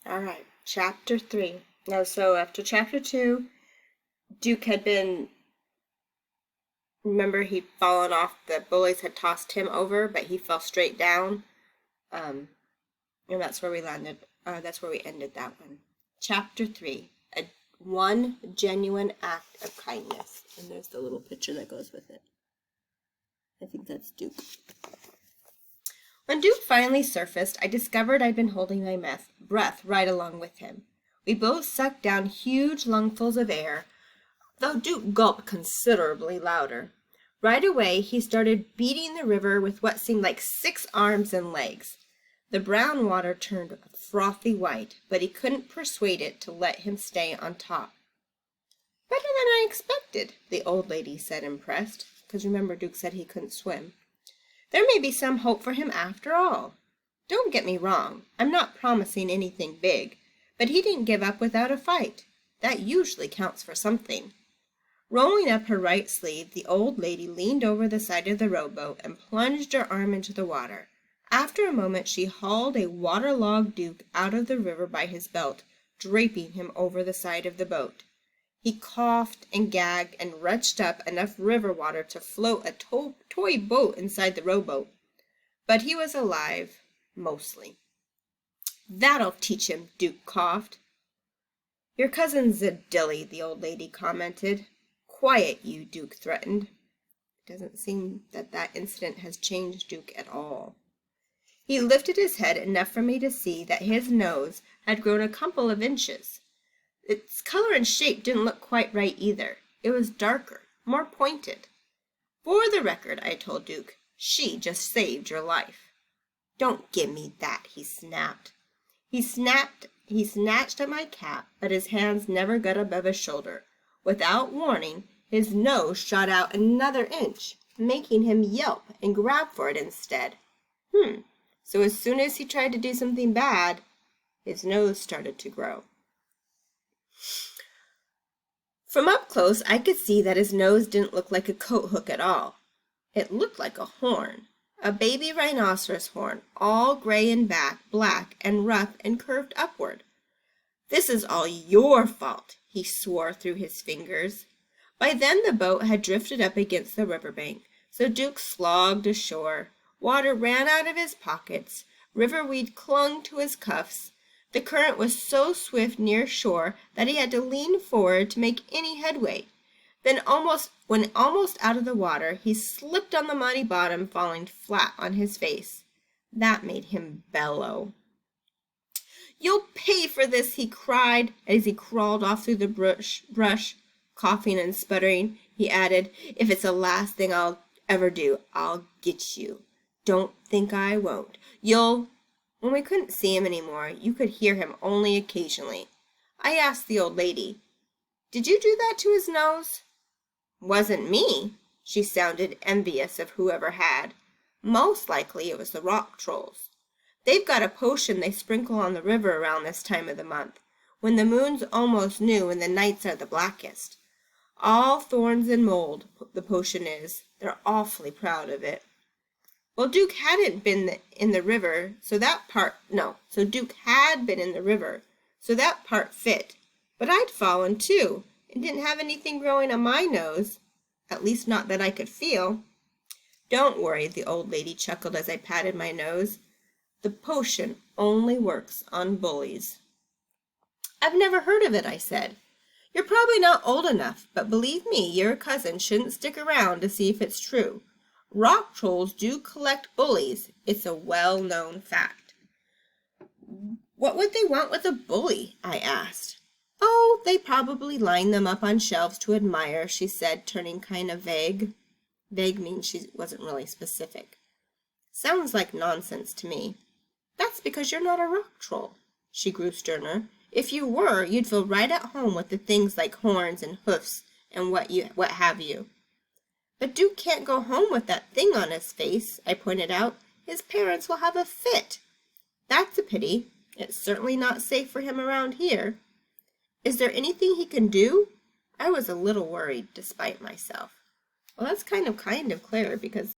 All right, chapter 3. Now, so after chapter 2, Duke had been, remember, he'd fallen off, the bullies had tossed him over, but he fell straight down. And that's where we landed. That's where we ended that one. Chapter 3, one genuine act of kindness. And there's the little picture that goes with it. I think that's Duke. When Duke finally surfaced, I discovered I'd been holding my breath right along with him. We both sucked down huge lungfuls of air, though Duke gulped considerably louder. Right away, he started beating the river with what seemed like 6 arms and legs. The brown water turned frothy white, but he couldn't persuade it to let him stay on top. "Better than I expected," the old lady said, impressed, because remember, Duke said he couldn't swim. "There may be some hope for him after all. Don't get me wrong, I'm not promising anything big, but he didn't give up without a fight. That usually counts for something." Rolling up her right sleeve, the old lady leaned over the side of the rowboat and plunged her arm into the water. After a moment, she hauled a waterlogged Duke out of the river by his belt, draping him over the side of the boat. He coughed and gagged and retched up enough river water to float a toy boat inside the rowboat. But he was alive, mostly. "That'll teach him," Duke coughed. "Your cousin's a dilly," the old lady commented. "Quiet, you," Duke threatened. It doesn't seem that incident has changed Duke at all. He lifted his head enough for me to see that his nose had grown a couple of inches. Its color and shape didn't look quite right either. It was darker, more pointed. "For the record," I told Duke, "she just saved your life." "Don't give me that," he snapped. He snatched at my cap, but his hands never got above his shoulder. Without warning, his nose shot out another inch, making him yelp and grab for it instead. So as soon as he tried to do something bad, his nose started to grow. From up close, I could see that his nose didn't look like a coat hook at all. It looked like a horn, a baby rhinoceros horn, all gray and black and rough and curved upward. "This is all your fault," he swore through his fingers. By then the boat had drifted up against the riverbank, so Duke slogged ashore. Water ran out of his pockets. Riverweed clung to his cuffs. The current was so swift near shore that he had to lean forward to make any headway. Then, when almost out of the water, he slipped on the muddy bottom, falling flat on his face. That made him bellow. "You'll pay for this," he cried, as he crawled off through the brush, coughing and sputtering. He added, "If it's the last thing I'll ever do, I'll get you. Don't think I won't. When we couldn't see him anymore, you could hear him only occasionally. I asked the old lady, "Did you do that to his nose?" "Wasn't me." She sounded envious of whoever had. "Most likely it was the rock trolls. They've got a potion they sprinkle on the river around this time of the month, when the moon's almost new and the nights are the blackest. All thorns and mold, the potion is. They're awfully proud of it." Well, Duke hadn't been in the river, so Duke had been in the river, so that part fit. But I'd fallen too, and didn't have anything growing on my nose, at least not that I could feel. "Don't worry," the old lady chuckled as I patted my nose. "The potion only works on bullies." "I've never heard of it," I said. "You're probably not old enough, but believe me, your cousin shouldn't stick around to see if it's true. Rock trolls do collect bullies. It's a well-known fact." "What would they want with a bully?" I asked. "Oh, they probably line them up on shelves to admire," she said, turning kind of vague. Vague means she wasn't really specific. "Sounds like nonsense to me." "That's because you're not a rock troll." She grew sterner. "If you were, you'd feel right at home with the things like horns and hoofs and what have you." "But Duke can't go home with that thing on his face," I pointed out. "His parents will have a fit." "That's a pity. It's certainly not safe for him around here." "Is there anything he can do?" I was a little worried, despite myself. Well, that's kind of Claire, because